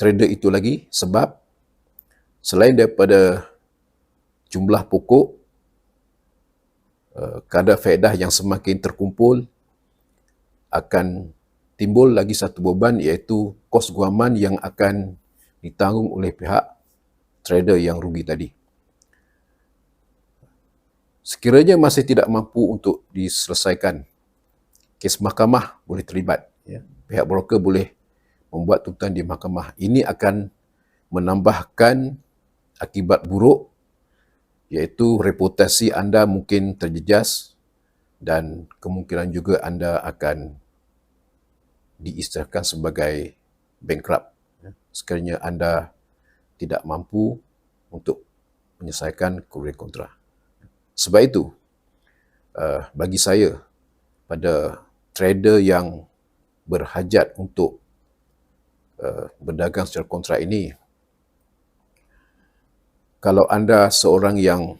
trader itu lagi, sebab selain daripada jumlah pokok, kadar faedah yang semakin terkumpul, akan timbul lagi satu beban, iaitu kos guaman yang akan ditanggung oleh pihak trader yang rugi tadi. Sekiranya masih tidak mampu untuk diselesaikan, kes mahkamah boleh terlibat. Pihak broker boleh membuat tuntutan di mahkamah. Ini akan menambahkan akibat buruk, iaitu reputasi anda mungkin terjejas dan kemungkinan juga anda akan diistilahkan sebagai bankrupt sekiranya anda tidak mampu untuk menyelesaikan kerugian kontra. Sebab itu, bagi saya, pada trader yang berhajat untuk berdagang secara kontrak ini, kalau anda seorang yang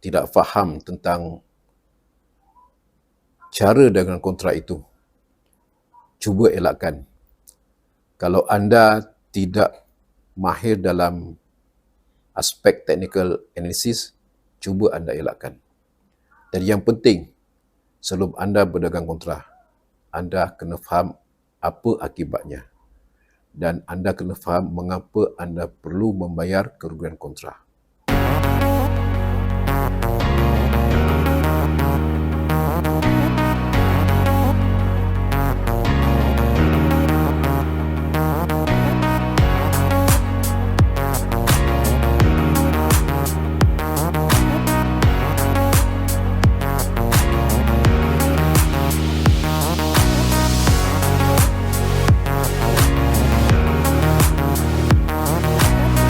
tidak faham tentang cara dagangan kontrak itu, cuba elakkan. Kalau anda tidak mahir dalam aspek technical analysis, cuba anda elakkan. Dan yang penting, sebelum anda berdagang kontrak, anda kena faham apa akibatnya. Dan anda kena faham mengapa anda perlu membayar kerugian kontrak.